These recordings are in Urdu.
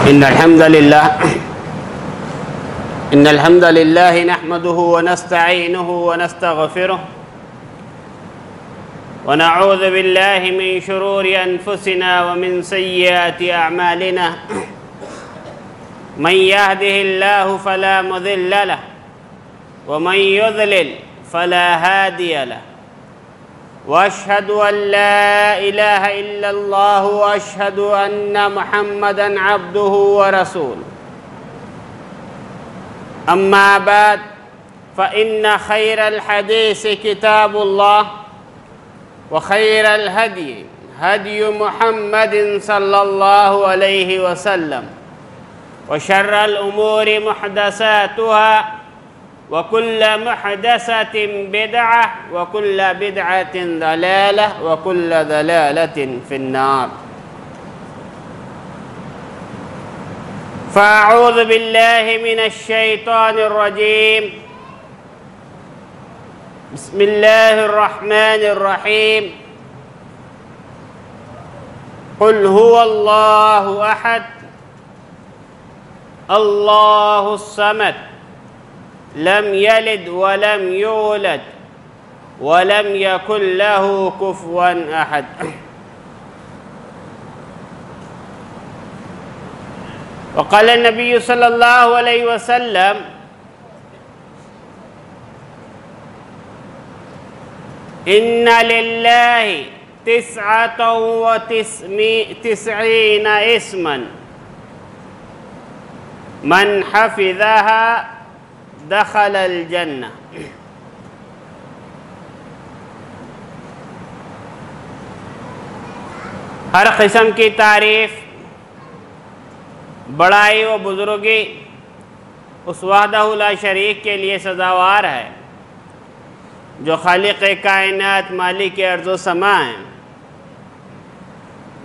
إن الحمد لله نحمده ونستعينه ونستغفره ونعوذ بالله من شرور أنفسنا ومن سيئات أعمالنا من يهده الله فلا مضل له ومن يضلل فلا هادي له وأشهد أن لا إله إلا الله وأشهد أن محمدًا عبده ورسوله أما بعد فإن خير الحديث كتاب الله وخير الهدي هدي محمد صلى الله عليه وسلم وشر الأمور محدثاتها وكل محدثة بدعة وكل بدعة ضلالة وكل ضلالة في النار فأعوذ بالله من الشيطان الرجيم بسم الله الرحمن الرحيم قل هو الله أحد الله الصمد لم يلد ولم يولد ولم يكن له كفوا أحد وقال النبي صلى الله عليه وسلم إن لله 99 اسما من حفظها دخل الجنة ہر قسم کی تعریف بڑائی و بزرگی اس وحدہ لا شریک کے لیے سزاوار ہے جو خالق کائنات مالک ارض و سماء ہیں۔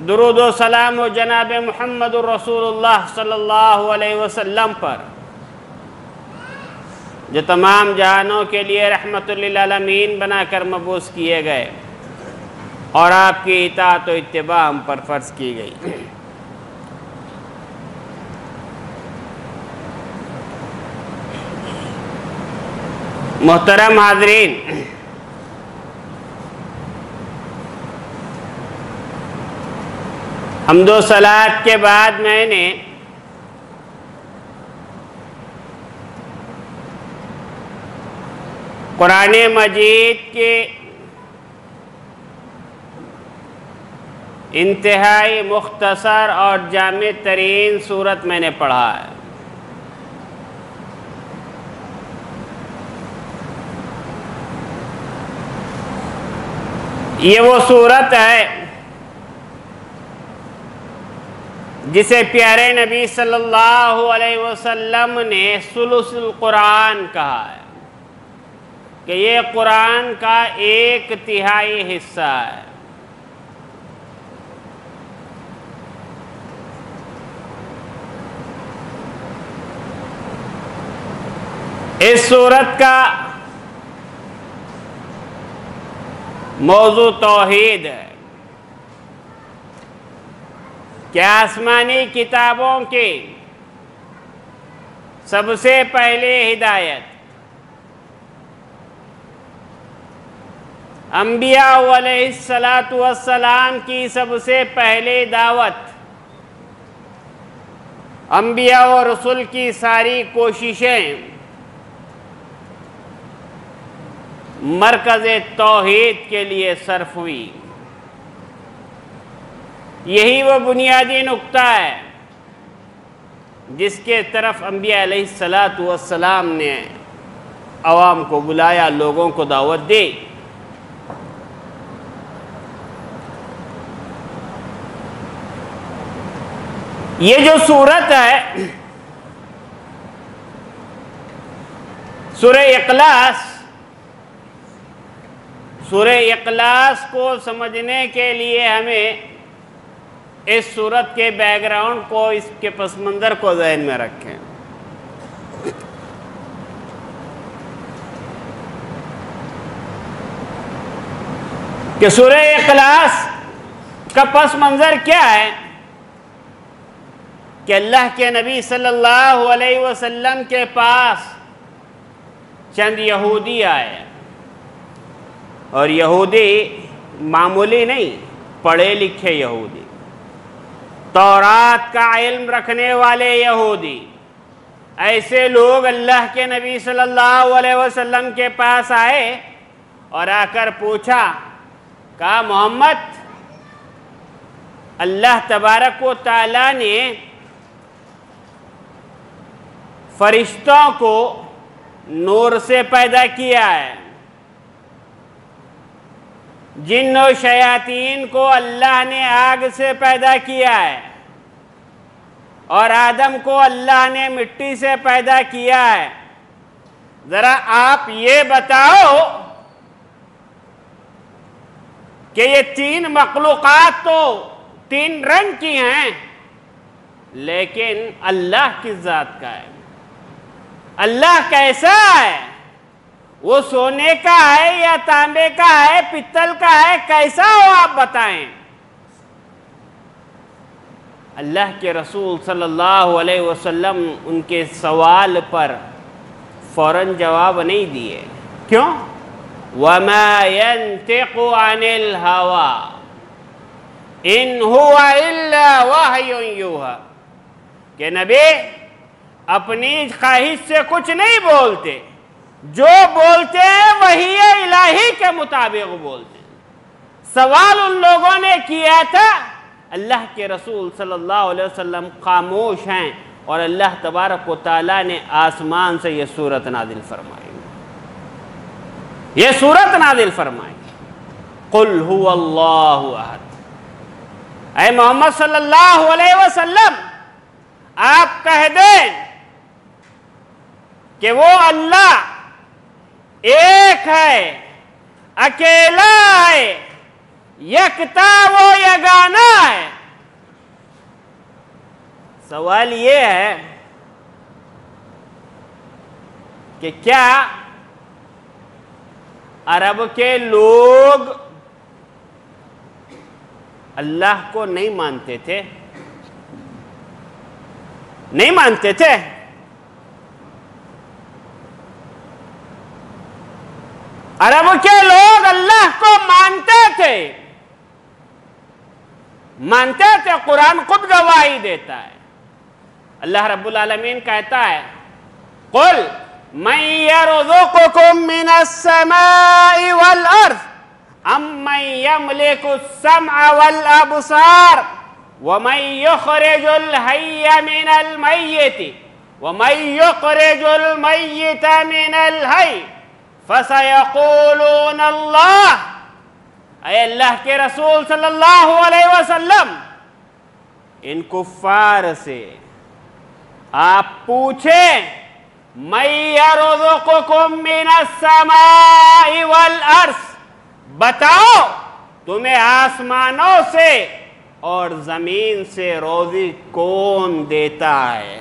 درود و سلام و جناب محمد رسول اللہ صلی اللہ علیہ وسلم پر جو تمام جہانوں کے لیے رحمت للعالمین بنا کر مبعوث کیے گئے اور آپ کی اطاعت و اتباع ہم پر فرض کی گئی۔ محترم حاضرین، حمد و صلوات کے بعد میں نے قرآن مجید کے انتہائی مختصر اور جامع ترین سورت میں نے پڑھا ہے۔ یہ وہ سورت ہے جسے پیارے نبی صلی اللہ علیہ وسلم نے ثلث القرآن کہا ہے کہ یہ قرآن کا 1/3 حصہ ہے۔ اس سورت کا موضوع توحید ہے کہ آسمانی کتابوں کی سب سے پہلے ہدایت، انبیاء علیہ السلام کی سب سے پہلے دعوت، انبیاء و رسول کی ساری کوششیں مرکز توحید کے لیے صرف ہوئی۔ یہی وہ بنیادی نقطہ ہے جس کے طرف انبیاء علیہ السلام نے عوام کو بلایا، لوگوں کو دعوت دی۔ یہ جو سورت ہے سورہ اخلاص، سورہ اخلاص کو سمجھنے کے لیے ہمیں اس سورت کے بیک گراؤنڈ کو، اس کے پس منظر کو ذہن میں رکھیں۔ کہ سورہ اخلاص کا پس منظر کیا ہے؟ کہ اللہ کے نبی صلی اللہ علیہ وسلم کے پاس چند یہودی آئے، اور یہودی معمولی نہیں، پڑھے لکھے یہودی، تورات کا علم رکھنے والے یہودی۔ ایسے لوگ اللہ کے نبی صلی اللہ علیہ وسلم کے پاس آئے اور آ کر پوچھا، کہا محمد، اللہ تبارک و تعالیٰ نے فرشتوں کو نور سے پیدا کیا ہے، جن و شیاطین کو اللہ نے آگ سے پیدا کیا ہے، اور آدم کو اللہ نے مٹی سے پیدا کیا ہے۔ ذرا آپ یہ بتاؤ کہ یہ تین مخلوقات تو تین رنگ کی ہیں، لیکن اللہ کس ذات کا ہے؟ اللہ کیسا ہے؟ وہ سونے کا ہے یا تانبے کا ہے، پتل کا ہے، کیسا ہو آپ بتائیں۔ اللہ کے رسول صلی اللہ علیہ وسلم ان کے سوال پر فوراً جواب نہیں دیے۔ کیوں؟ وَمَا يَنْتِقُ عَنِ الْهَوَىٰ إِنْ هُوَ إِلَّا وَحْيٌ يُوحَىٰ، کہ نبی اپنی خواہش سے کچھ نہیں بولتے، جو بولتے ہیں وحی الہی کے مطابق بولتے ہیں۔ سوال ان لوگوں نے کیا تھا، اللہ کے رسول صلی اللہ علیہ وسلم خاموش ہیں، اور اللہ تبارک و تعالیٰ نے آسمان سے یہ سورت نازل فرمائی، یہ سورت نازل فرمائی، قُلْ هُوَ اللَّهُ أَحَدٌ۔ اے محمد صلی اللہ علیہ وسلم، آپ کہہ دیں کہ وہ اللہ ایک ہے، اکیلا ہے، یکتا وہ یگانا ہے۔ سوال یہ ہے کہ کیا عرب کے لوگ اللہ کو نہیں مانتے تھے؟ نہیں مانتے تھے؟ عرب کے لوگ اللہ کو مانتے تھے، مانتے تھے، قرآن خود گواہی دیتا ہے۔ اللہ رب العالمین کہتا ہے، قُلْ مَنْ يَرْزُقُكُم مِّنَ السَّمَاءِ وَالْأَرْضِ أَمَّنْ يَمْلِكُ السَّمْعَ وَالْأَبْصَارَ وَمَنْ يُخْرِجُ الْحَيَّ مِنَ الْمَيِّتِ وَمَنْ يُخْرِجُ الْمَيِّتَ مِنَ الْحَيِّ فَسَيَقُولُونَ اللَّهُ۔ اے اللہ کے رسول صلی اللہ علیہ وسلم، ان کفار سے آپ پوچھیں، مَن يَرْزُقُكُم مِّنَ السَّمَاءِ وَالْأَرْضِ، بتاؤ تمہیں آسمانوں سے اور زمین سے روزی کون دیتا ہے؟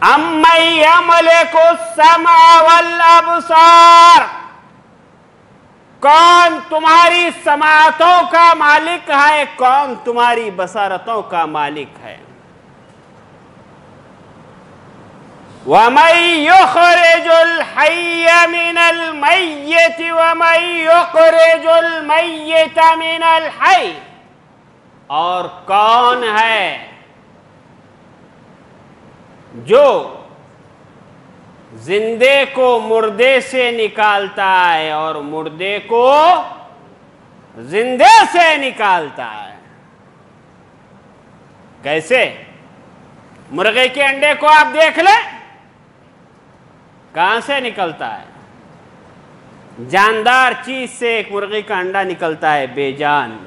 أَمَّن يَمْلِكُ السَّمْعَ وَالْأَبْصَارَ، کون تمہاری سماعتوں کا مالک ہے، کون تمہاری بصارتوں کا مالک ہے؟ وَمَن يُخْرِجُ الْحَيَّ مِنَ الْمَيِّتِ وَمَن يُخْرِجُ الْمَيِّتَ مِنَ الْحَيِّ، اور کون ہے جو زندے کو مردے سے نکالتا ہے اور مردے کو زندے سے نکالتا ہے؟ کیسے؟ مرغے کے انڈے کو آپ دیکھ لیں، کہاں سے نکلتا ہے؟ جاندار چیز سے ایک مرغی کا انڈا نکلتا ہے، بے جان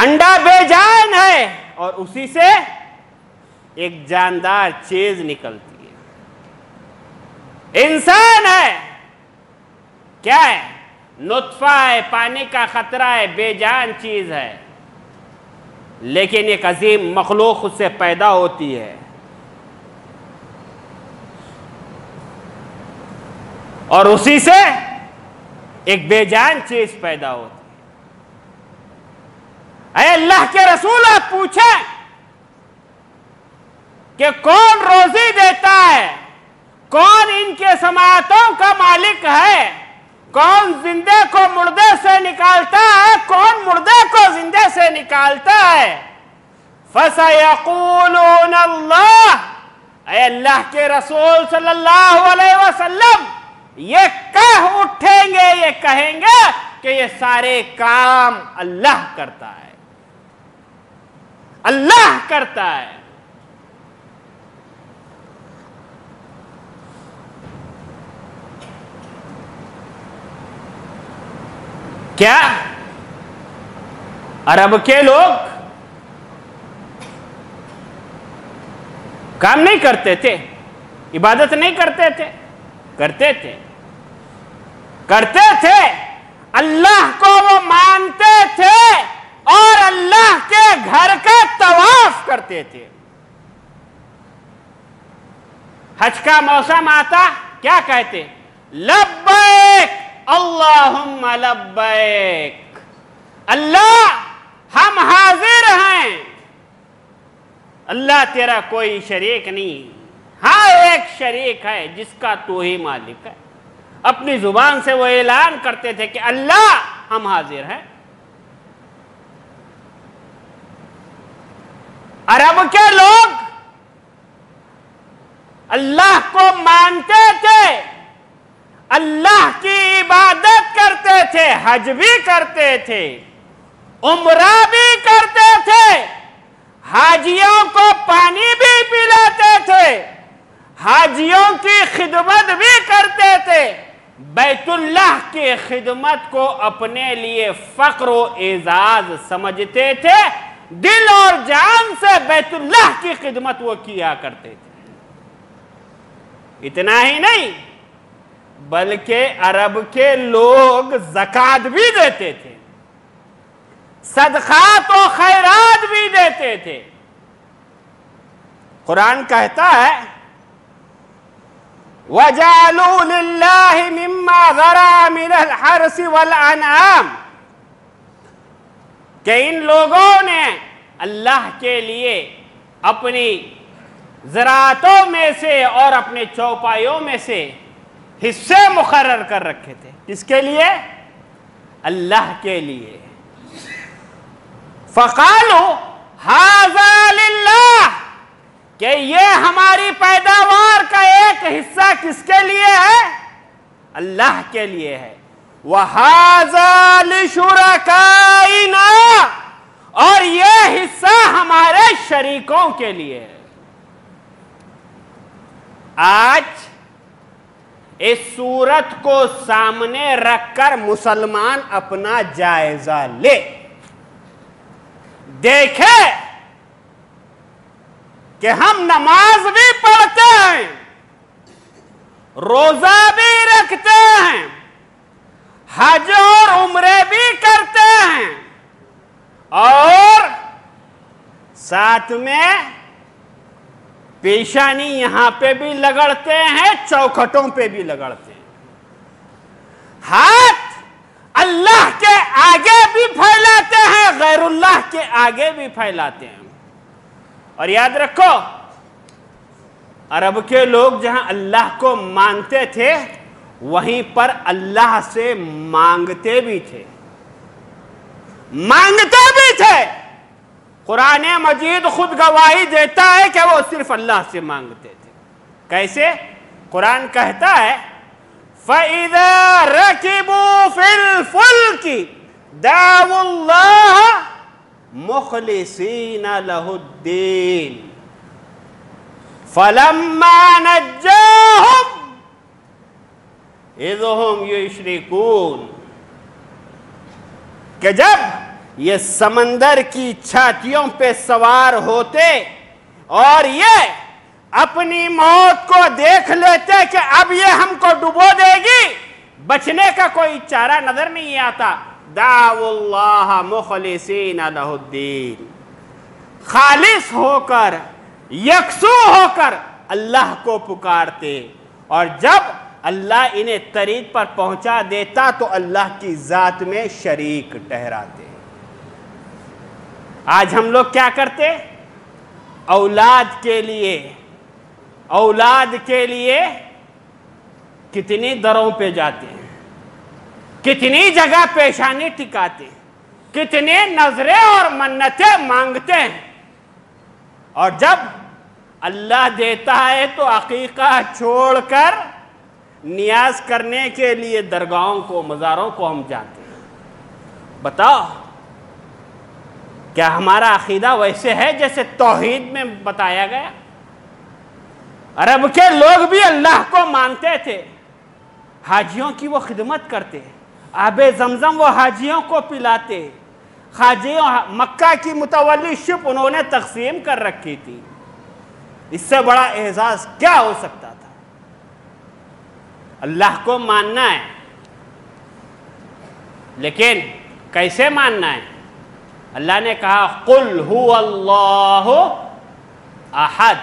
انڈا بے جان ہے، اور اسی سے ایک جاندار چیز نکلتی ہے۔ انسان ہے، کیا ہے؟ نطفہ ہے، پانی کا خطرہ ہے، بے جان چیز ہے، لیکن ایک عظیم مخلوق اس سے پیدا ہوتی ہے، اور اسی سے ایک بے جان چیز پیدا ہوتی ہے۔ اے اللہ کے رسول آپ پوچھیں کہ کون روزی دیتا ہے، کون ان کے سماعتوں کا مالک ہے، کون زندے کو مردے سے نکالتا ہے، کون مردے کو زندے سے نکالتا ہے؟ فَسَيَقُولُونَ اللَّهُ، اے اللہ کے رسول صلی اللہ علیہ وسلم یہ کہہ اٹھیں گے، یہ کہیں گے کہ یہ سارے کام اللہ کرتا ہے، اللہ کرتا ہے۔ کیا عرب کے لوگ کام نہیں کرتے تھے، عبادت نہیں کرتے تھے؟ کرتے تھے، کرتے تھے۔ اللہ کو وہ مانتے تھے اور اللہ کے گھر کا طواف کرتے تھے۔ حج کا موسم آتا کیا کہتے؟ لبیک اللہم لبیک، اللہ ہم حاضر ہیں، اللہ تیرا کوئی شریک نہیں، ہاں ایک شریک ہے جس کا تو ہی مالک ہے۔ اپنی زبان سے وہ اعلان کرتے تھے کہ اللہ ہم حاضر ہیں۔ عرب کے لوگ اللہ کو مانتے تھے، اللہ کی عبادت کرتے تھے، حج بھی کرتے تھے، عمرہ بھی کرتے تھے، حاجیوں کو پانی بھی پلاتے تھے، حاجیوں کی خدمت بھی کرتے تھے، بیت اللہ کی خدمت کو اپنے لیے فخر و اعزاز سمجھتے تھے، دل اور جان سے بیت اللہ کی خدمت وہ کیا کرتے تھے۔ اتنا ہی نہیں بلکہ عرب کے لوگ زکوٰۃ بھی دیتے تھے، صدقات و خیرات بھی دیتے تھے۔ قرآن کہتا ہے وَجَعَلُوا لِلَّهِ مِمَّا ذَرَعَ مِنَ الْحَرْثِ وَالْأَنْعَامِ، کہ ان لوگوں نے اللہ کے لیے اپنی زراعتوں میں سے اور اپنے چوپایوں میں سے حصے مقرر کر رکھے تھے۔ کس کے لیے؟ اللہ کے لیے۔ فَقَالُوا هَذَا لِلَّهِ، کہ یہ ہماری پیداوار کا ایک حصہ کس کے لیے ہے؟ اللہ کے لیے ہے۔ وَهَذَا لِشُرَكَائِنَا، اور یہ حصہ ہمارے شریکوں کے لیے ہے۔ آج اس صورت کو سامنے رکھ کر مسلمان اپنا جائزہ لے، دیکھے کہ ہم نماز بھی پڑھتے ہیں، روزہ بھی رکھتے ہیں، حج اور عمرے بھی کرتے ہیں، اور ساتھ میں پیشانی یہاں پہ بھی لگڑتے ہیں، چوکھٹوں پہ بھی لگڑتے ہیں، ہاتھ اللہ کے آگے بھی پھیلاتے ہیں، غیر اللہ کے آگے بھی پھیلاتے ہیں۔ اور یاد رکھو عرب کے لوگ جہاں اللہ کو مانتے تھے وہیں پر اللہ سے مانگتے بھی تھے، مانگتے بھی تھے۔ قرآن مجید خود گواہی دیتا ہے کہ وہ صرف اللہ سے مانگتے تھے۔ کیسے؟ قرآن کہتا ہے فَإِذَا رَكِبُوا فِي الْفُلْكِ دَعَوُا اللَّهَ مُخْلِصِينَ لَهُ الدِّينَ فَلَمَّا نَجَّاهُمْ إِذْ هُمْ يُشْرِكُونَ، کہ جب یہ سمندر کی چھاتیوں پہ سوار ہوتے اور یہ اپنی موت کو دیکھ لیتے کہ اب یہ ہم کو ڈبو دے گی، بچنے کا کوئی چارہ نظر نہیں آتا، دعوا اللہ مخلصین لہ الدین، خالص ہو کر یکسو ہو کر اللہ کو پکارتے، اور جب اللہ انہیں طریق پر پہنچا دیتا تو اللہ کی ذات میں شریک ٹھہراتے۔ آج ہم لوگ کیا کرتے؟ اولاد کے لیے کتنی دروں پہ جاتے ہیں، کتنی جگہ پیشانی ٹکاتے ہیں، کتنے نظریں اور منتیں مانگتے ہیں، اور جب اللہ دیتا ہے تو عقیقہ چھوڑ کر نیاز کرنے کے لیے درگاہوں کو، مزاروں کو ہم جاتے ہیں۔ بتاؤ کیا ہمارا عقیدہ ویسے ہے جیسے توحید میں بتایا گیا؟ عرب کے لوگ بھی اللہ کو مانتے تھے، حاجیوں کی وہ خدمت کرتے، آب زمزم وہ حاجیوں کو پلاتے، حاجیوں مکہ کی متولی شپ انہوں نے تقسیم کر رکھی تھی۔ اس سے بڑا اعزاز کیا ہو سکتا تھا؟ اللہ کو ماننا ہے، لیکن کیسے ماننا ہے؟ اللہ نے کہا قُلْ هُوَ اللَّهُ أَحَدٌ،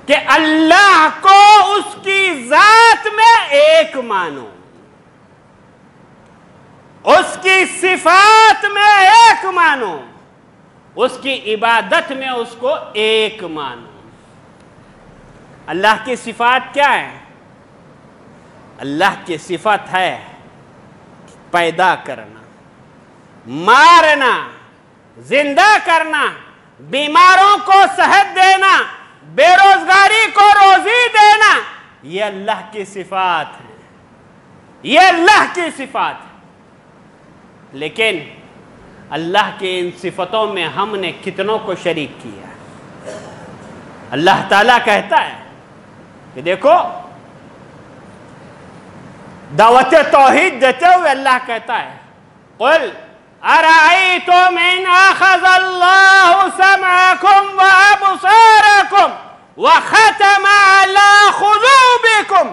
کہ اللہ کو اس کی ذات میں ایک مانو، اس کی صفات میں ایک مانو، اس کی عبادت میں اس کو ایک مانو۔ اللہ کی صفات کیا ہے؟ اللہ کی صفت ہے پیدا کرنا، مارنا، زندہ کرنا، بیماروں کو صحت دینا، بے روزگاری کو روزی دینا، یہ اللہ کی صفات ہے، یہ اللہ کی صفات ہے۔ لیکن اللہ کے ان صفتوں میں ہم نے کتنوں کو شریک کیا؟ اللہ تعالیٰ کہتا ہے کہ دیکھو، دعوت توحید دیتے ہوئے اللہ کہتا ہے قُلْ أَرَأَيْتُمْ إِنْ أَخَذَ اللَّهُ سَمْعَكُمْ وَأَبْصَارَكُمْ وَخَتَمَ عَلَى قُلُوبِكُمْ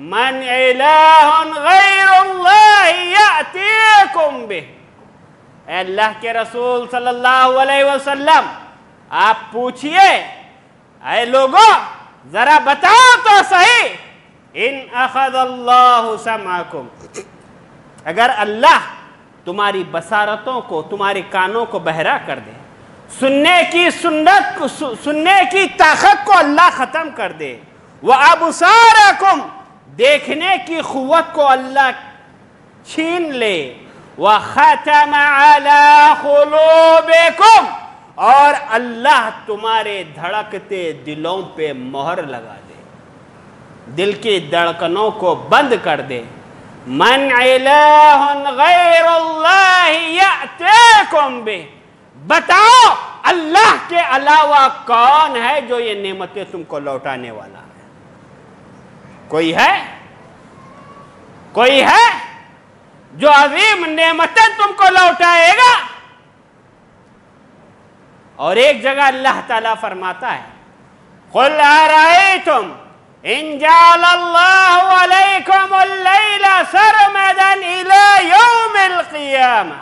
مَنْ إِلَٰهٌ غَيْرُ اللَّهِ يَأْتِيكُمْ بِهِ۔ اے اللہ کے رسول صلی اللہ علیہ وسلم، آپ پوچھئے اے لوگوں ذرا بتاؤ تو صحیح، ان اخذ اللہ سمعکم، اگر اللہ تمہاری بصارتوں کو، تمہارے کانوں کو بہرا کر دے، سننے کی طاقت کو اللہ ختم کر دے، وَأَبْصَارَكُمْ، دیکھنے کی قوت کو اللہ چھین لے، وَخَتَمَ عَلَى قُلُوبِكُمْ، اور اللہ تمہارے دھڑکتے دلوں پہ مہر لگا دے، دل کی دھڑکنوں کو بند کر دے۔ من الہ غیر اللہ یأتیکم بہ، بتاؤ اللہ کے علاوہ کون ہے جو یہ نعمتیں تم کو لوٹانے والا ہے؟ کوئی ہے؟ کوئی ہے جو عظیم نعمتیں تم کو لوٹائے گا؟ اور ایک جگہ اللہ تعالیٰ فرماتا ہے قُلْ أَرَأَيْتُمْ إِنْ جَعَلَ اللَّهُ عَلَيْكُمُ اللَّيْلَ سَرْمَدًا إِلَى يَوْمِ الْقِيَامَةِ،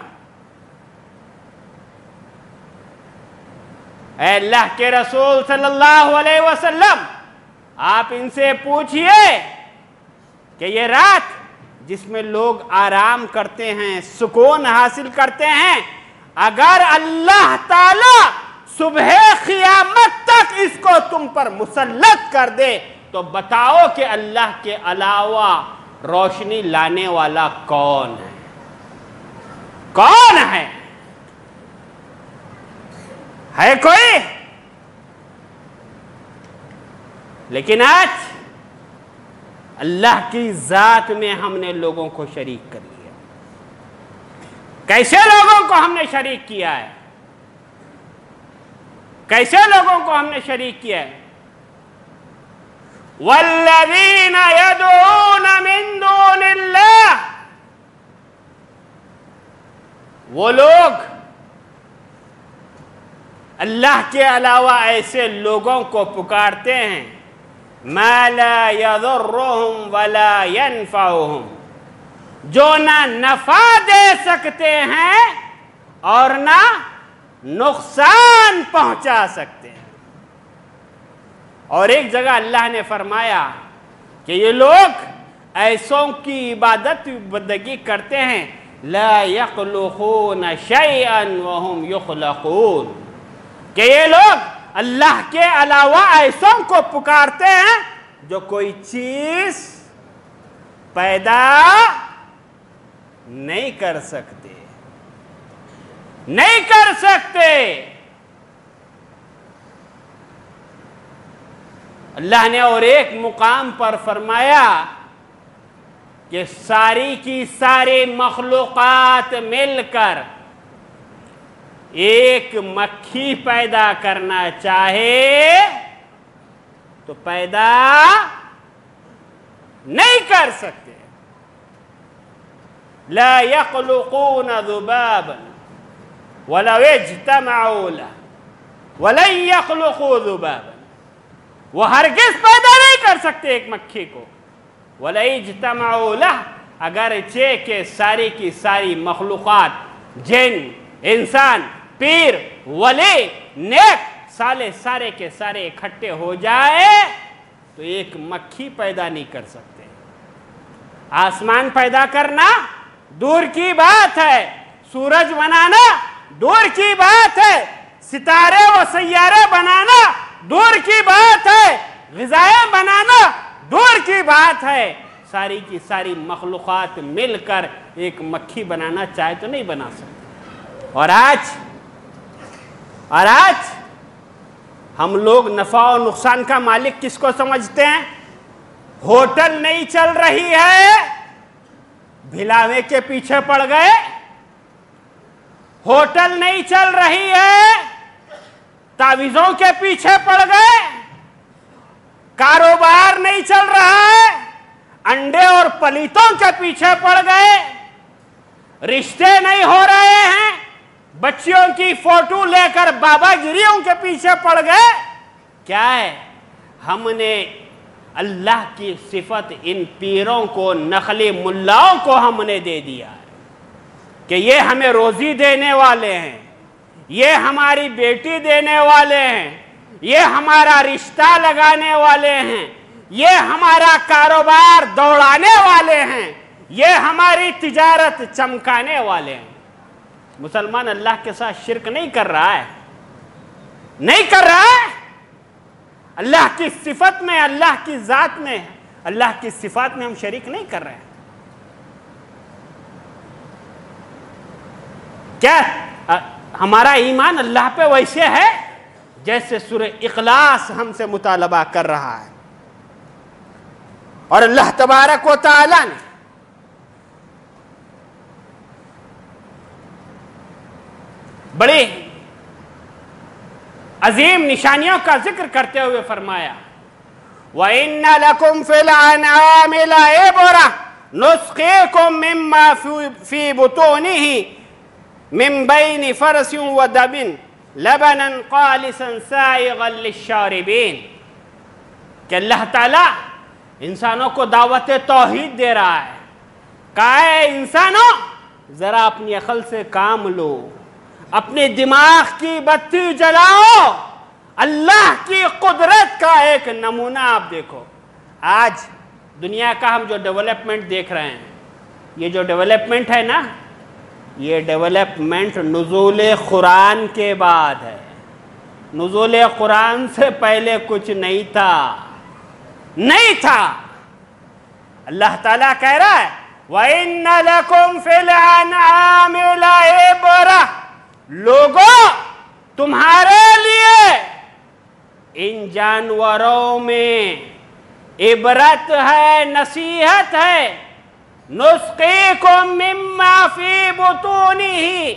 اے اللہ کے رسول صلی اللہ علیہ وسلم، آپ ان سے پوچھئے کہ یہ رات جس میں لوگ آرام کرتے ہیں، سکون حاصل کرتے ہیں، اگر اللہ تعالیٰ صبح قیامت تک اس کو تم پر مسلط کر دے تو بتاؤ کہ اللہ کے علاوہ روشنی لانے والا کون ہے؟ کون ہے؟ ہے کوئی؟ لیکن آج اللہ کی ذات میں ہم نے لوگوں کو شریک کر لیا۔ کیسے لوگوں کو ہم نے شریک کیا ہے؟ کیسے لوگوں کو ہم نے شریک کیا ہے؟ والذین یدعون من دون اللہ، وہ لوگ اللہ کے علاوہ ایسے لوگوں کو پکارتے ہیں ما لا یضرہم ولا ینفعہم، جو نہ نفع دے سکتے ہیں اور نہ نقصان پہنچا سکتے ہیں۔ اور ایک جگہ اللہ نے فرمایا کہ یہ لوگ ایسوں کی عبادت بندگی کرتے ہیں لا يخلقون شيئا وهم يخلقون، کہ یہ لوگ اللہ کے علاوہ ایسوں کو پکارتے ہیں جو کوئی چیز پیدا نہیں کر سکتے، نہیں کر سکتے۔ اللہ نے اور ایک مقام پر فرمایا کہ ساری کی ساری مخلوقات مل کر ایک مکھی پیدا کرنا چاہے تو پیدا نہیں کر سکتے۔ لا يخلقون ذبابا ولو اجتمعوا له ولن يخلقوا ذبابا، وہ ہرگز پیدا نہیں کر سکتے ایک مکھی کو، وَلَا اجْتَمَعُوا لَهُ، اگرچہ کہ ساری کی ساری مخلوقات، جن، انسان، پیر، ولی، نیک، سالے سارے کے سارے اکٹھے ہو جائے تو ایک مکھی پیدا نہیں کر سکتے۔ آسمان پیدا کرنا دور کی بات ہے، سورج بنانا دور کی بات ہے، ستارے و سیارے بنانا دور کی بات ہے، غذائیں بنانا دور کی بات ہے، ساری کی ساری مخلوقات مل کر ایک مکھی بنانا چاہے تو نہیں بنا سکتے۔ اور آج ہم لوگ نفع و نقصان کا مالک کس کو سمجھتے ہیں؟ ہوٹل نہیں چل رہی ہے، بھلاوے کے پیچھے پڑ گئے۔ ہوٹل نہیں چل رہی ہے، تعویذوں کے پیچھے پڑ گئے۔ کاروبار نہیں چل رہا ہے، انڈے اور پلیتوں کے پیچھے پڑ گئے۔ رشتے نہیں ہو رہے ہیں، بچیوں کی فوٹو لے کر بابا گریوں کے پیچھے پڑ گئے۔ کیا ہے؟ ہم نے اللہ کی صفت ان پیروں کو، نقلی ملاؤں کو ہم نے دے دیا ہے کہ یہ ہمیں روزی دینے والے ہیں، یہ ہماری بیٹی دینے والے ہیں، یہ ہمارا رشتہ لگانے والے ہیں، یہ ہمارا کاروبار دوڑانے والے ہیں، یہ ہماری تجارت چمکانے والے ہیں۔ مسلمان اللہ کے ساتھ شرک نہیں کر رہا ہے، نہیں کر رہا ہے۔ اللہ کی صفت میں، اللہ کی ذات میں، اللہ کی صفات میں ہم شریک نہیں کر رہے ہیں۔ کیا ہمارا ایمان اللہ پہ ویسے ہے جیسے سورہ اخلاص ہم سے مطالبہ کر رہا ہے؟ اور اللہ تبارک و تعالی نے بڑی عظیم نشانیوں کا ذکر کرتے ہوئے فرمایا وَإِنَّ لَكُمْ فِي الْأَنْعَامِ لَعِبْرَةً نُسْقِيكُم مِّمَّا فِي بُطُونِهِ مِن بَيْنِ فَرْثٍ وَدَمٍ لَبَنًا خَالِصًا سَائِغًا لِلشَّارِبِينَ، کہ اللہ تعالیٰ انسانوں کو دعوت توحید دے رہا ہے۔ کہا ہے انسانوں ذرا اپنی عقل سے کام لو، اپنے دماغ کی بتی جلاؤ، اللہ کی قدرت کا ایک نمونہ آپ دیکھو۔ آج دنیا کا ہم جو ڈیولپمنٹ دیکھ رہے ہیں، یہ جو ڈیولپمنٹ ہے نا، یہ ڈیولپمنٹ نزول قرآن کے بعد ہے۔ نزول قرآن سے پہلے کچھ نہیں تھا، نہیں تھا۔ اللہ تعالیٰ کہہ رہا ہے وَإِنَّ لَكُمْ فِي الْأَنْعَامِ لَعِبْرَةً، لوگوں تمہارے لیے ان جانوروں میں عبرت ہے، نصیحت ہے۔ نسقیکم مما فی بطونہ،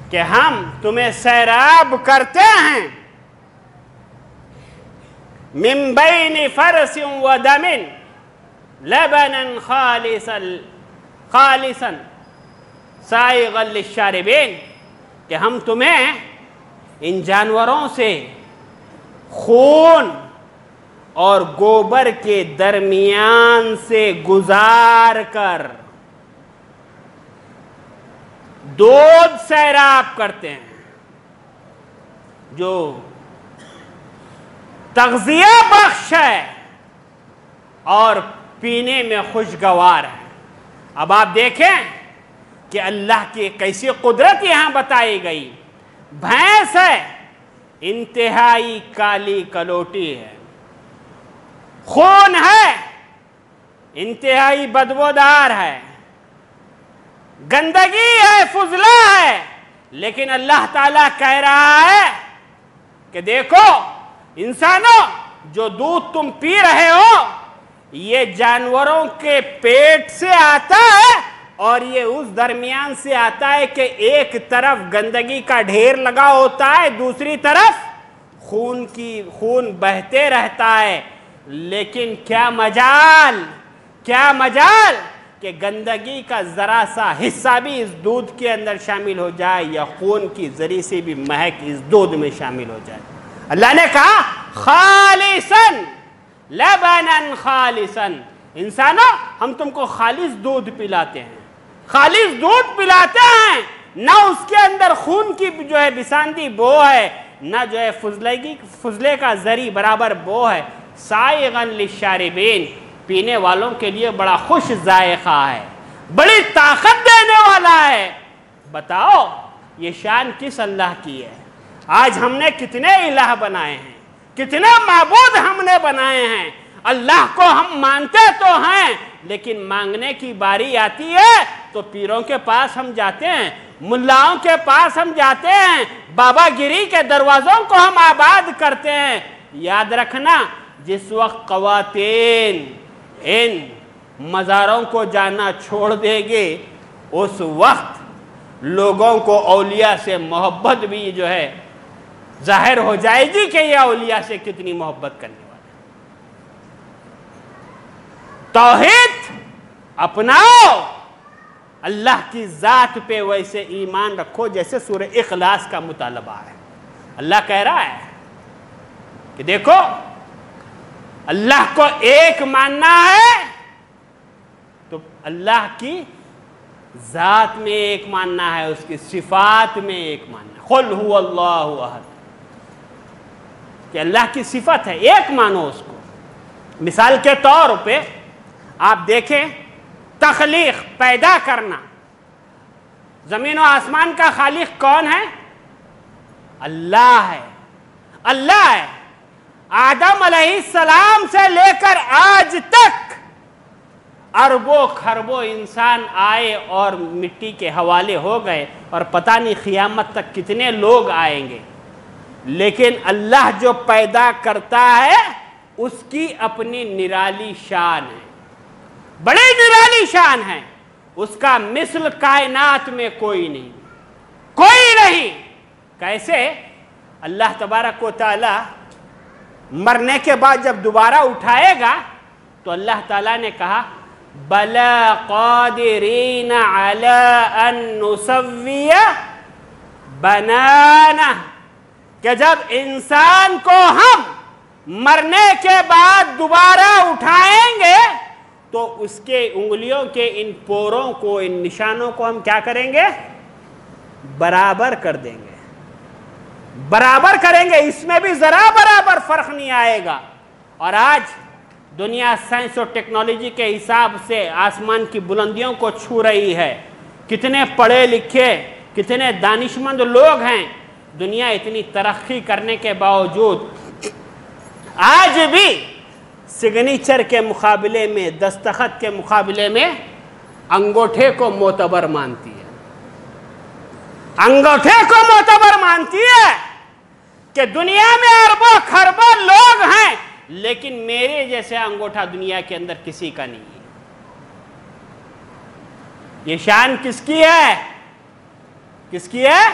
کہ ہم تمہیں سیراب کرتے ہیں من بین فرث و دم لبنا خالصا سائغا للشاربین، کہ ہم تمہیں ان جانوروں سے خون اور گوبر کے درمیان سے گزار کر دودھ سیراب کرتے ہیں جو تغذیہ بخش ہے اور پینے میں خوشگوار ہے۔ اب آپ دیکھیں کہ اللہ کی کیسی قدرت یہاں بتائی گئی. بھینس ہے، انتہائی کالی کلوٹی ہے، خون ہے، انتہائی بدبودار ہے، گندگی ہے، فضلہ ہے، لیکن اللہ تعالیٰ کہہ رہا ہے کہ دیکھو انسانوں، جو دودھ تم پی رہے ہو یہ جانوروں کے پیٹ سے آتا ہے، اور یہ اس درمیان سے آتا ہے کہ ایک طرف گندگی کا ڈھیر لگا ہوتا ہے، دوسری طرف خون بہتے رہتا ہے. لیکن کیا مجال کہ گندگی کا ذرا سا حصہ بھی اس دودھ کے اندر شامل ہو جائے، یا خون کی ذری سے بھی مہک اس دودھ میں شامل ہو جائے. اللہ نے کہا خالصاً لبناً خالصاً، انسانوں ہم تم کو خالص دودھ پلاتے ہیں، خالص دودھ پلاتے ہیں، نہ اس کے اندر خون کی جو ہے بساندی بو ہے، نہ جو ہے فضلے کا ذری برابر بو ہے. سائغاً للشاربین، پینے والوں کے لیے بڑا خوش ذائقہ ہے، بڑی طاقت دینے والا ہے. بتاؤ یہ شان کس اللہ کی ہے؟ آج ہم نے کتنے الہ بنائے ہیں، کتنے معبود ہم نے بنائے ہیں. اللہ کو ہم مانتے تو ہیں، لیکن مانگنے کی باری آتی ہے تو پیروں کے پاس ہم جاتے ہیں، ملاؤں کے پاس ہم جاتے ہیں، بابا گیری کے دروازوں کو ہم آباد کرتے ہیں. یاد رکھنا، جس وقت خواتین ان مزاروں کو جانا چھوڑ دے گے، اس وقت لوگوں کو اولیاء سے محبت بھی جو ہے ظاہر ہو جائے گی کہ یہ اولیاء سے کتنی محبت کرنے والے. توحید اپناؤ، اللہ کی ذات پہ ویسے ایمان رکھو جیسے سورہ اخلاص کا مطالبہ ہے. اللہ کہہ رہا ہے کہ دیکھو اللہ کو ایک ماننا ہے تو اللہ کی ذات میں ایک ماننا ہے، اس کی صفات میں ایک ماننا ہے. قل هو اللہ احد، کہ اللہ کی صفت ہے، ایک مانو اس کو. مثال کے طور پہ آپ دیکھیں، تخلیق، پیدا کرنا، زمین و آسمان کا خالق کون ہے؟ اللہ ہے. اللہ ہے. آدم علیہ السلام سے لے کر آج تک اربوں خربوں انسان آئے اور مٹی کے حوالے ہو گئے، اور پتہ نہیں قیامت تک کتنے لوگ آئیں گے. لیکن اللہ جو پیدا کرتا ہے اس کی اپنی نرالی شان ہے، بڑی نرالی شان ہے. اس کا مثل کائنات میں کوئی نہیں. کیسے؟ اللہ تبارک و تعالی مرنے کے بعد جب دوبارہ اٹھائے گا تو اللہ تعالیٰ نے کہا بلا قادرین علی ان نسوی بنانہ، کہ جب انسان کو ہم مرنے کے بعد دوبارہ اٹھائیں گے تو اس کے انگلیوں کے ان پوروں کو، ان نشانوں کو ہم کیا کریں گے؟ برابر کر دیں گے، برابر کریں گے. اس میں بھی ذرا برابر فرق نہیں آئے گا. اور آج دنیا سائنس اور ٹیکنالوجی کے حساب سے آسمان کی بلندیوں کو چھو رہی ہے. کتنے پڑھے لکھے، کتنے دانشمند لوگ ہیں. دنیا اتنی ترقی کرنے کے باوجود آج بھی سگنیچر کے مقابلے میں، دستخط کے مقابلے میں انگوٹھے کو معتبر مانتی ہے. انگوٹھے کو معتبر مانتی ہے کہ دنیا میں اربوں خربوں لوگ ہیں، لیکن میرے جیسے انگوٹھا دنیا کے اندر کسی کا نہیں ہے. یہ شان کس کی ہے؟ کس کی ہے؟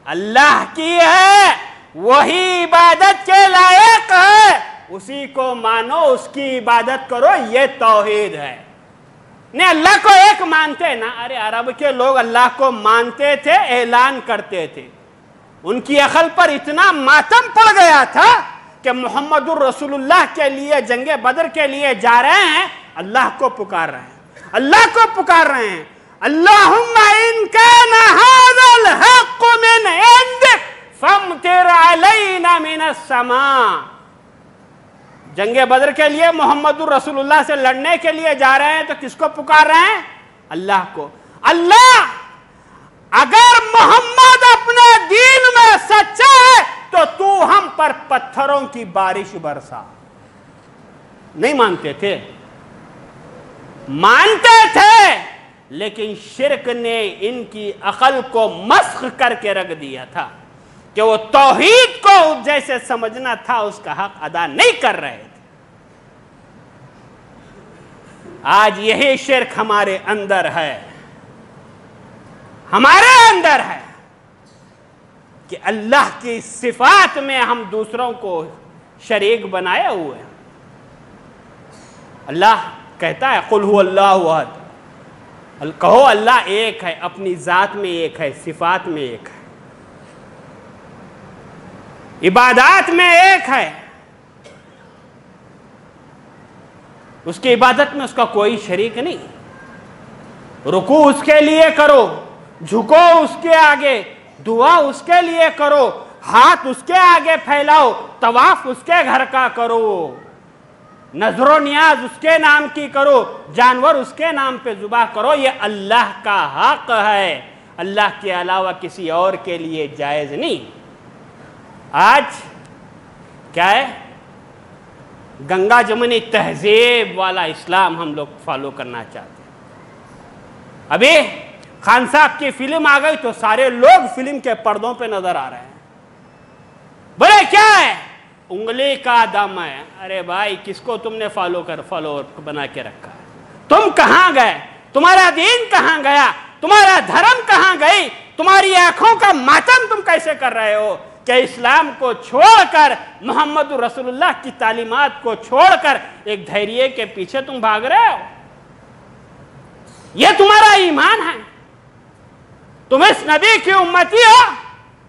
اللہ کی ہے. وہی عبادت کے لائق ہے، اسی کو مانو، اس کی عبادت کرو. یہ توحید ہے. نہیں اللہ کو ایک مانتے نا. ارے عرب کے لوگ اللہ کو مانتے تھے، اعلان کرتے تھے. ان کی عقل پر اتنا ماتم پڑ گیا تھا کہ محمد الرسول اللہ کے لیے جنگ بدر کے لیے جا رہے ہیں، اللہ کو پکار رہے ہیں، اللہ کو پکار رہے ہیں. اللہم ان کان ھذا الحق من عندک فامطر علینا من السماء. جنگ بدر کے لیے محمد الرسول اللہ سے لڑنے کے لیے جا رہے ہیں تو کس کو پکار رہے ہیں؟ اللہ کو. اللہ اگر محمد اپنے دین میں سچا ہے تو ہم پر پتھروں کی بارش برسا. نہیں مانتے تھے؟ مانتے تھے، لیکن شرک نے ان کی عقل کو مسخ کر کے رکھ دیا تھا کہ وہ توحید کو جیسے سمجھنا تھا اس کا حق ادا نہیں کر رہے تھے. آج یہی شرک ہمارے اندر ہے، ہمارے اندر ہے کہ اللہ کی صفات میں ہم دوسروں کو شریک بنائے ہوئے ہیں. اللہ کہتا ہے قل هو اللہ احد، کہو اللہ ایک ہے، اپنی ذات میں ایک ہے، صفات میں ایک ہے، عبادات میں ایک ہے. اس کی عبادت میں اس کا کوئی شریک نہیں. رکوع اس کے لیے کرو، جھکو اس کے آگے، دعا اس کے لیے کرو، ہاتھ اس کے آگے پھیلاؤ، طواف اس کے گھر کا کرو، نظر و نیاز اس کے نام کی کرو، جانور اس کے نام پہ ذبح کرو. یہ اللہ کا حق ہے، اللہ کے علاوہ کسی اور کے لیے جائز نہیں. آج کیا ہے؟ گنگا جمنی تہذیب والا اسلام ہم لوگ فالو کرنا چاہتے ہیں. ابھی خان صاحب کی فلم آ گئی تو سارے لوگ فلم کے پردوں پہ نظر آ رہے ہیں. بولے کیا ہے؟ انگلی کا دم ہے. ارے بھائی کس کو تم نے فالو بنا کے رکھا ہے؟ تم کہاں گئے؟ تمہارا دین کہاں گیا؟ تمہارا دھرم کہاں گئی؟ تمہاری آنکھوں کا ماتم تم کیسے کر رہے ہو کہ اسلام کو چھوڑ کر، محمد رسول اللہ کی تعلیمات کو چھوڑ کر ایک دھیریے کے پیچھے تم بھاگ رہے ہو؟ یہ تمہارا ایمان ہے؟ تم اس نبی کی امتی ہو؟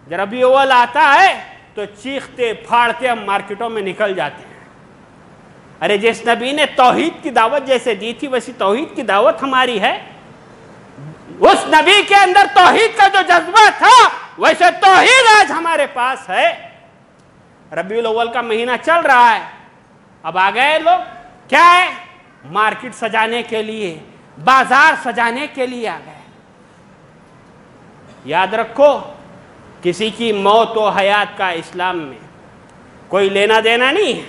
جب ربیع الاول آتا ہے تو چیختے پھاڑتے ہم مارکیٹوں میں نکل جاتے ہیں. ارے جس نبی نے توحید کی دعوت جیسے دی تھی ویسی توحید کی دعوت ہماری ہے. اس نبی کے اندر توحید کا جو جذبہ تھا ویسے توحید آج ہمارے پاس ہے. ربیع الاول کا مہینہ چل رہا ہے، اب آ گئے لوگ کیا ہے؟ مارکیٹ سجانے کے لیے، بازار سجانے کے لیے آ گئے. یاد رکھو کسی کی موت و حیات کا اسلام میں کوئی لینا دینا نہیں ہے،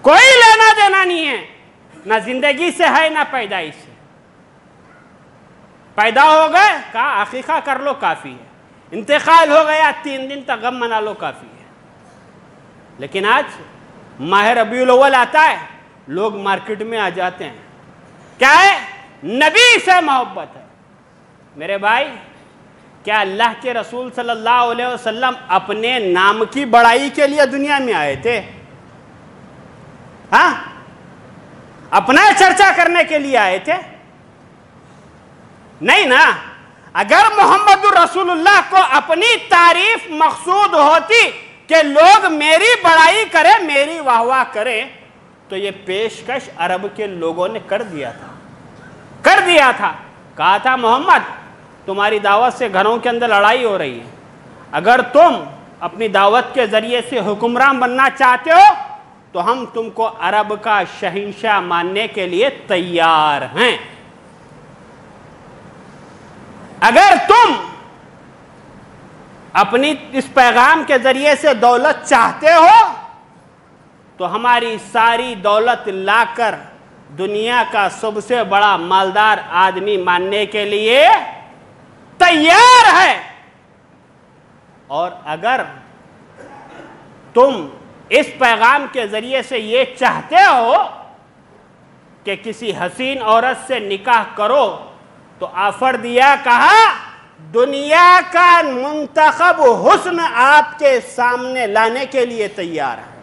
کوئی لینا دینا نہیں ہے. نہ زندگی سے ہے نہ پیدائش سے. پیدا ہو گئے کہا عقیقہ کر لو کافی ہے، انتقال ہو گیا 3 دن تک غم منا لو کافی ہے. لیکن آج ماہ ربیع الاول آتا ہے لوگ مارکیٹ میں آ جاتے ہیں. کیا ہے؟ نبی سے محبت ہے. میرے بھائی کیا اللہ کے رسول صلی اللہ علیہ وسلم اپنے نام کی بڑائی کے لیے دنیا میں آئے تھے؟ ہاں، اپنا چرچا کرنے کے لیے آئے تھے؟ نہیں نا. اگر محمد رسول اللہ کو اپنی تعریف مقصود ہوتی کہ لوگ میری بڑائی کرے، میری واہ واہ کرے، تو یہ پیشکش عرب کے لوگوں نے کر دیا تھا. کہا تھا محمد تمہاری دعوت سے گھروں کے اندر لڑائی ہو رہی ہے، اگر تم اپنی دعوت کے ذریعے سے حکمران بننا چاہتے ہو تو ہم تم کو عرب کا شہنشاہ ماننے کے لیے تیار ہیں. اگر تم اپنی اس پیغام کے ذریعے سے دولت چاہتے ہو تو ہماری ساری دولت لا کر دنیا کا سب سے بڑا مالدار آدمی ماننے کے لیے تیار ہے. اور اگر تم اس پیغام کے ذریعے سے یہ چاہتے ہو کہ کسی حسین عورت سے نکاح کرو تو آفر دیا، کہا دنیا کا منتخب حسن آپ کے سامنے لانے کے لیے تیار ہے.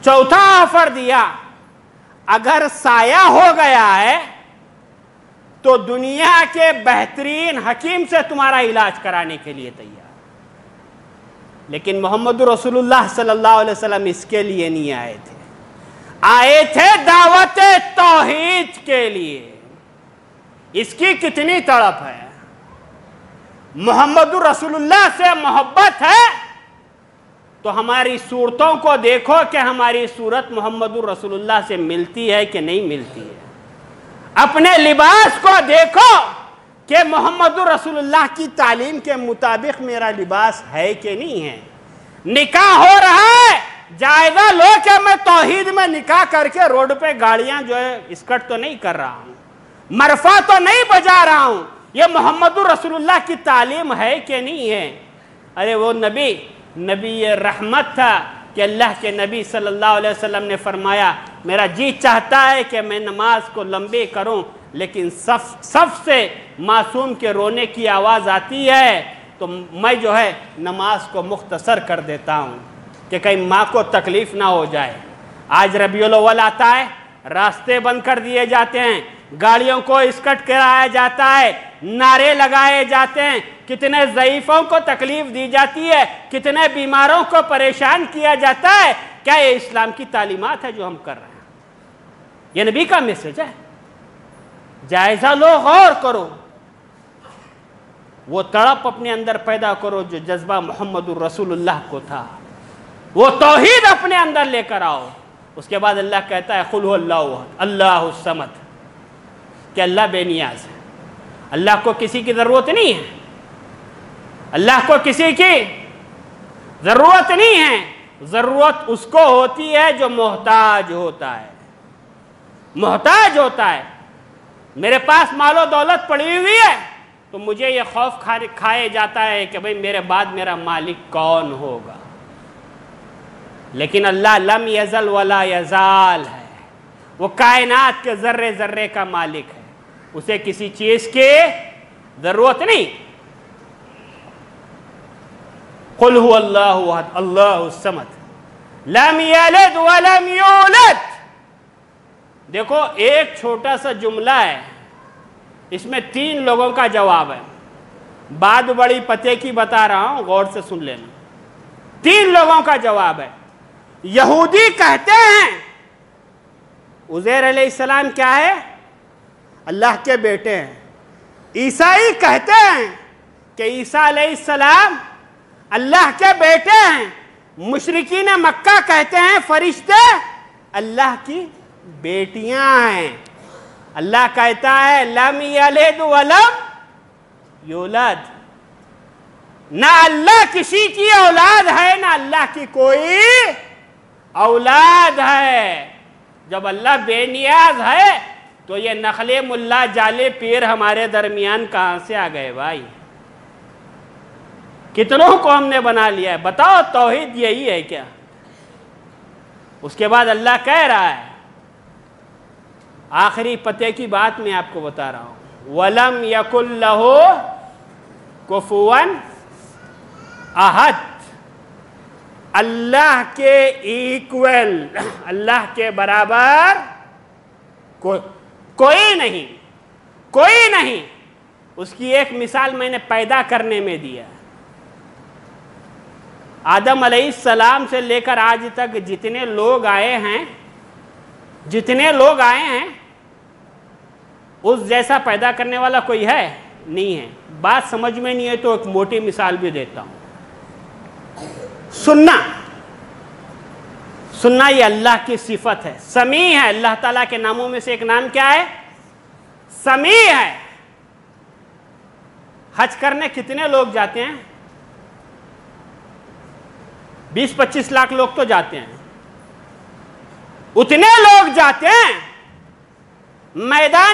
چوتھا آفر دیا، اگر سایہ ہو گیا ہے تو دنیا کے بہترین حکیم سے تمہارا علاج کرانے کے لیے تیار. لیکن محمد رسول اللہ صلی اللہ علیہ وسلم اس کے لیے نہیں آئے تھے، آئے تھے دعوت توحید کے لیے. اس کی کتنی تڑپ ہے. محمد رسول اللہ سے محبت ہے تو ہماری صورتوں کو دیکھو کہ ہماری صورت محمد رسول اللہ سے ملتی ہے کہ نہیں ملتی ہے. اپنے لباس کو دیکھو کہ محمد رسول اللہ کی تعلیم کے مطابق میرا لباس ہے کہ نہیں ہے. نکاح ہو رہا ہے، جائزہ لو کہ میں توحید میں نکاح کر کے روڈ پہ گاڑیاں جو ہے اسکٹ تو نہیں کر رہا ہوں، مرفا تو نہیں بجا رہا ہوں. یہ محمد رسول اللہ کی تعلیم ہے کہ نہیں ہے؟ ارے وہ نبی رحمت تھا کہ اللہ کے نبی صلی اللہ علیہ وسلم نے فرمایا میرا جی چاہتا ہے کہ میں نماز کو لمبی کروں، لیکن صف سے معصوم کے رونے کی آواز آتی ہے تو میں جو ہے نماز کو مختصر کر دیتا ہوں کہ کہیں ماں کو تکلیف نہ ہو جائے. آج ربیع الاول آتا ہے، راستے بند کر دیے جاتے ہیں، گاڑیوں کو اسکٹ کرایا جاتا ہے، نعرے لگائے جاتے ہیں، کتنے ضعیفوں کو تکلیف دی جاتی ہے، کتنے بیماروں کو پریشان کیا جاتا ہے. کیا یہ اسلام کی تعلیمات ہے جو ہم کر رہے ہیں؟ یہ نبی کا میسج ہے. جائزہ لو، غور کرو، وہ تڑپ اپنے اندر پیدا کرو جو جذبہ محمد الرسول اللہ کو تھا، وہ توحید اپنے اندر لے کر آؤ. اس کے بعد اللہ کہتا ہے قل هو اللہ احد اللہ الصمد، کہ اللہ بے نیاز ہے، اللہ کو کسی کی ضرورت نہیں ہے، اللہ کو کسی کی ضرورت نہیں ہے. ضرورت اس کو ہوتی ہے جو محتاج ہوتا ہے، محتاج ہوتا ہے. میرے پاس مال و دولت پڑی ہوئی ہے تو مجھے یہ خوف کھائے جاتا ہے کہ بھئی میرے بعد میرا مالک کون ہوگا. لیکن اللہ لم یزل ولا یزال ہے، وہ کائنات کے ذرے ذرے کا مالک ہے، اسے کسی چیز کی ضرورت نہیں. قل هو اللہ احد اللہ الصمد لم یلد ولم یولد. دیکھو ایک چھوٹا سا جملہ ہے، اس میں 3 لوگوں کا جواب ہے. بات بڑی پتے کی بتا رہا ہوں، غور سے سن لینا. 3 لوگوں کا جواب ہے. یہودی کہتے ہیں عزیر علیہ السلام کیا ہے؟ اللہ کے بیٹے ہیں. عیسائی کہتے ہیں کہ عیسیٰ علیہ السلام اللہ کے بیٹے ہیں. مشرکین مکہ کہتے ہیں فرشتے اللہ کی بیٹیاں ہیں. اللہ کہتا ہے لم یلد ولم یولد، نہ اللہ کسی کی اولاد ہے نہ اللہ کی کوئی اولاد ہے. جب اللہ بے نیاز ہے تو یہ نخل ملا جالے پیر ہمارے درمیان کہاں سے آ گئے بھائی؟ کتنوں کو ہم نے بنا لیا ہے؟ بتاؤ توحید یہی ہے کیا؟ اس کے بعد اللہ کہہ رہا ہے، آخری پتے کی بات میں آپ کو بتا رہا ہوں، وَلَمْ يَكُنْ لَهُ كُفُوًا احد. اللہ کے ایکول، اللہ کے برابر کوئی نہیں، کوئی نہیں. اس کی ایک مثال میں نے پیدا کرنے میں دیا. آدم علیہ السلام سے لے کر آج تک جتنے لوگ آئے ہیں اس جیسا پیدا کرنے والا کوئی ہے نہیں ہے. بات سمجھ میں نہیں ہے تو ایک موٹی مثال بھی دیتا ہوں. سننا یہ اللہ کی صفت ہے، سمیع ہے. اللہ تعالیٰ کے ناموں میں سے ایک نام کیا ہے؟ سمیع ہے. حج کرنے کتنے لوگ جاتے ہیں؟ 20-25 لاکھ لوگ تو جاتے ہیں. اتنے لوگ جاتے ہیں، میدان